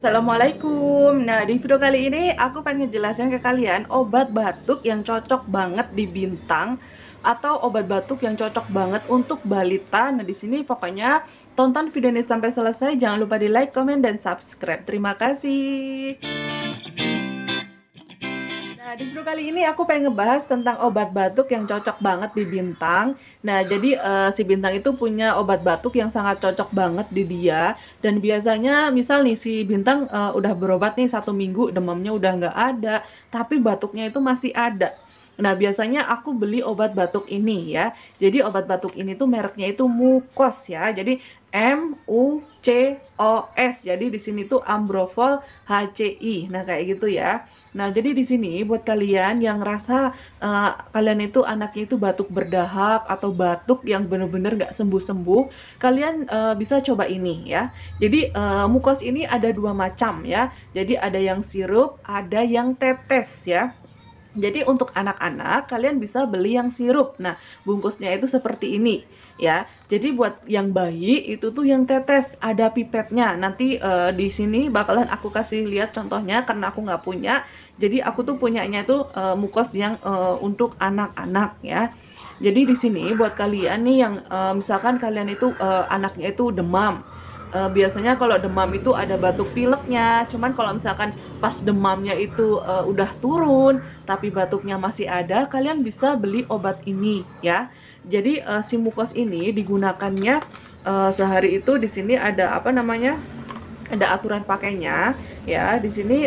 Assalamualaikum. Nah, di video kali ini aku pengen jelasin ke kalian obat batuk yang cocok banget di Bintang atau obat batuk yang cocok banget untuk balita. Nah, di sini pokoknya tonton video ini sampai selesai. Jangan lupa di like, comment, dan subscribe. Terima kasih. Nah, di video kali ini aku pengen ngebahas tentang obat batuk yang cocok banget di Bintang. Nah, jadi si Bintang itu punya obat batuk yang sangat cocok banget di dia. Dan biasanya misal nih si Bintang udah berobat nih 1 minggu, demamnya udah nggak ada, tapi batuknya itu masih ada. Nah, biasanya aku beli obat batuk ini ya. Jadi obat batuk ini tuh mereknya itu Mucos ya. Jadi MUCOS. Jadi di sini tuh Ambrofol HCI. Nah, kayak gitu ya. Nah, jadi di sini buat kalian yang rasa kalian itu anaknya itu batuk berdahak atau batuk yang bener-bener nggak sembuh-sembuh, kalian bisa coba ini ya. Jadi Mucos ini ada 2 macam ya. Jadi ada yang sirup, ada yang tetes ya. Jadi untuk anak-anak kalian bisa beli yang sirup. Nah, bungkusnya itu seperti ini ya. Jadi buat yang bayi itu tuh yang tetes, ada pipetnya. Nanti di sini bakalan aku kasih lihat contohnya karena aku nggak punya. Jadi aku tuh punyanya itu Mucos yang untuk anak-anak ya. Jadi di sini buat kalian nih yang misalkan kalian itu anaknya itu demam. Biasanya kalau demam itu ada batuk pileknya, cuman kalau misalkan pas demamnya itu udah turun tapi batuknya masih ada, kalian bisa beli obat ini ya. Jadi si Mucos ini digunakannya sehari itu di sini ada apa namanya? Ada aturan pakainya ya. Di sini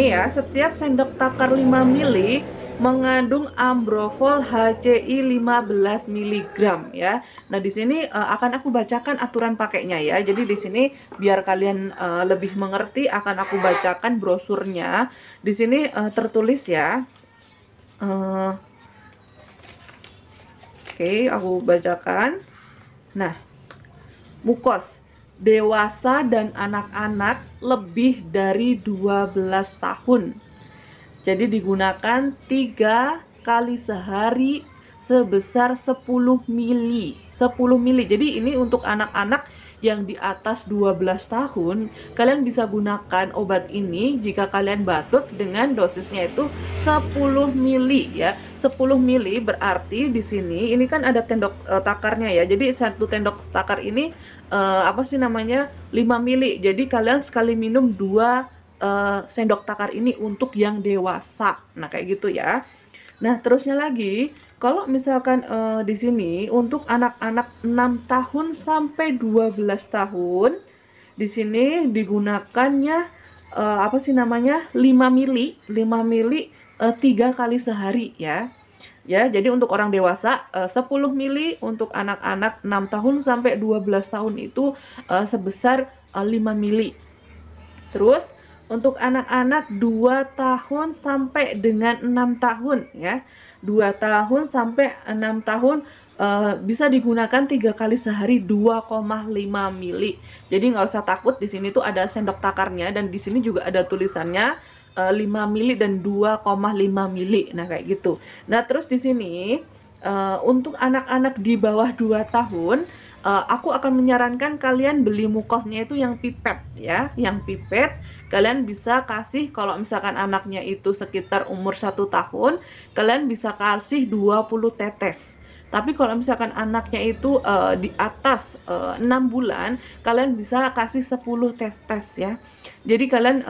ya, setiap sendok takar 5 mili mengandung Ambrofol HCI 15 mg ya. Nah, di sini akan aku bacakan aturan pakainya ya. Jadi di sini biar kalian lebih mengerti akan aku bacakan brosurnya. Di sini tertulis ya. Oke, aku bacakan. Nah, Mucos dewasa dan anak-anak lebih dari 12 tahun. Jadi digunakan 3 kali sehari sebesar 10 mili. 10 mili. Jadi ini untuk anak-anak yang di atas 12 tahun, kalian bisa gunakan obat ini jika kalian batuk dengan dosisnya itu 10 mili ya. 10 mili berarti di sini ini kan ada tendok takarnya ya. Jadi satu tendok takar ini apa sih namanya? 5 mili. Jadi kalian sekali minum 2 sendok takar ini untuk yang dewasa. Nah, kayak gitu ya. Nah, terusnya lagi, kalau misalkan di sini untuk anak-anak 6 tahun sampai 12 tahun, di sini digunakannya apa sih namanya? 5 mili, 5 mili 3 kali sehari ya. Ya, jadi untuk orang dewasa 10 mili, untuk anak-anak 6 tahun sampai 12 tahun itu sebesar 5 mili. Terus untuk anak-anak 2 tahun sampai dengan 6 tahun ya. 2 tahun sampai 6 tahun bisa digunakan 3 kali sehari 2,5 mili. Jadi nggak usah takut, di sini tuh ada sendok takarnya dan di sini juga ada tulisannya 5 mili dan 2,5 mili. Nah, kayak gitu. Nah, terus di sini untuk anak-anak di bawah 2 tahun, aku akan menyarankan kalian beli Mucosnya itu yang pipet ya. Yang pipet kalian bisa kasih, kalau misalkan anaknya itu sekitar umur 1 tahun, kalian bisa kasih 20 tetes. Tapi kalau misalkan anaknya itu di atas 6 bulan, kalian bisa kasih 10 tes ya. Jadi kalian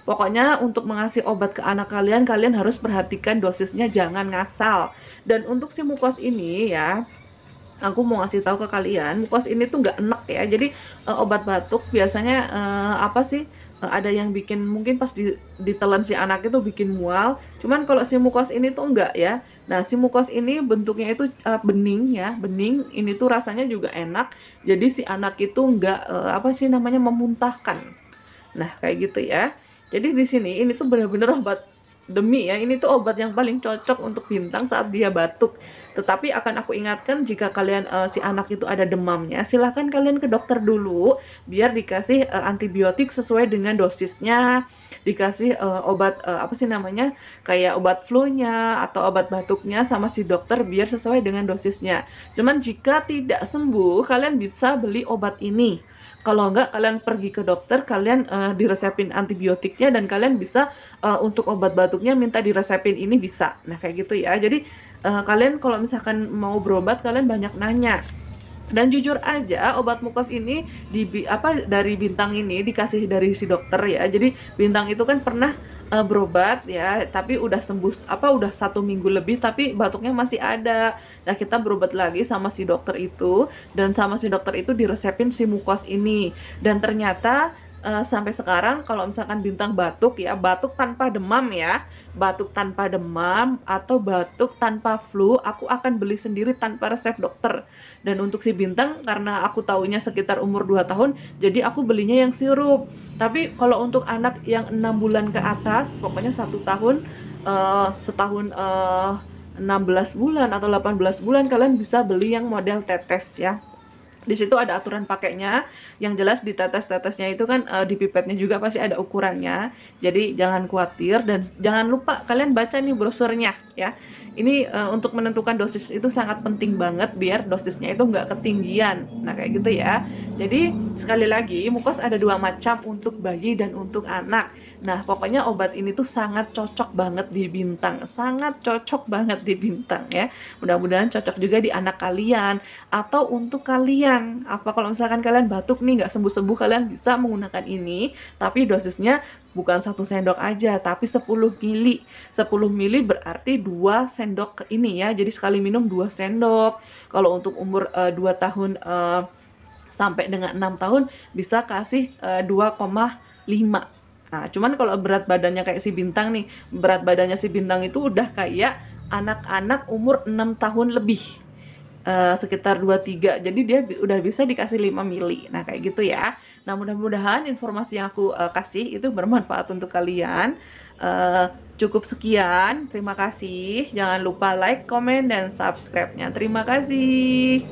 pokoknya untuk mengasih obat ke anak kalian, kalian harus perhatikan dosisnya, jangan ngasal. Dan untuk si Mucos ini ya, aku mau ngasih tahu ke kalian, Mucos ini tuh nggak enak ya. Jadi obat batuk biasanya apa sih? Ada yang bikin mungkin pas ditelan si anak itu bikin mual. Cuman kalau si Mucos ini tuh enggak ya. Nah, si Mucos ini bentuknya itu bening ya, bening. Ini tuh rasanya juga enak. Jadi si anak itu enggak apa sih namanya, memuntahkan. Nah, kayak gitu ya. Jadi di sini ini tuh bener-bener obat demi ya, ini tuh obat yang paling cocok untuk Bintang saat dia batuk. Tetapi akan aku ingatkan, jika kalian si anak itu ada demamnya, silahkan kalian ke dokter dulu biar dikasih antibiotik sesuai dengan dosisnya, dikasih obat apa sih namanya, kayak obat flu-nya atau obat batuknya sama si dokter biar sesuai dengan dosisnya. Cuman jika tidak sembuh, kalian bisa beli obat ini. Kalau enggak, kalian pergi ke dokter, kalian diresepin antibiotiknya, dan kalian bisa untuk obat batuknya minta diresepin ini bisa. Nah kayak gitu ya. Jadi kalian kalau misalkan mau berobat, kalian banyak nanya. Dan jujur aja, obat mukas ini dari Bintang ini dikasih dari si dokter ya. Jadi Bintang itu kan pernah berobat ya, tapi udah sembuh udah 1 minggu lebih, tapi batuknya masih ada. Nah kita berobat lagi sama si dokter itu, dan sama si dokter itu diresepin si mukas ini. Dan ternyata sampai sekarang kalau misalkan Bintang batuk ya, batuk tanpa demam ya, batuk tanpa demam atau batuk tanpa flu, aku akan beli sendiri tanpa resep dokter. Dan untuk si Bintang, karena aku taunya sekitar umur 2 tahun, jadi aku belinya yang sirup. Tapi kalau untuk anak yang 6 bulan ke atas, pokoknya 1 tahun, setahun 16 bulan atau 18 bulan, kalian bisa beli yang model tetes ya. Di situ ada aturan pakainya. Yang jelas di tetes-tetesnya itu kan di pipetnya juga pasti ada ukurannya. Jadi jangan khawatir, dan jangan lupa kalian baca nih brosurnya ya. Ini untuk menentukan dosis itu sangat penting banget biar dosisnya itu nggak ketinggian. Nah kayak gitu ya. Jadi sekali lagi, mukas ada 2 macam, untuk bayi dan untuk anak. Nah pokoknya obat ini tuh sangat cocok banget di Bintang, sangat cocok banget di Bintang ya. Mudah-mudahan cocok juga di anak kalian atau untuk kalian. Kalau misalkan kalian batuk nih nggak sembuh-sembuh, kalian bisa menggunakan ini, tapi dosisnya bukan 1 sendok aja, tapi 10 mili. 10 mili berarti 2 sendok ke ini ya. Jadi sekali minum 2 sendok. Kalau untuk umur 2 tahun sampai dengan 6 tahun bisa kasih 2,5. Nah, cuman kalau berat badannya kayak si Bintang nih, berat badannya si Bintang itu udah kayak anak-anak umur 6 tahun lebih. Sekitar 23, jadi dia udah bisa dikasih 5 mili. Nah kayak gitu ya. Nah mudah-mudahan informasi yang aku kasih itu bermanfaat untuk kalian. Cukup sekian, terima kasih. Jangan lupa like, komen, dan subscribe-nya. Terima kasih.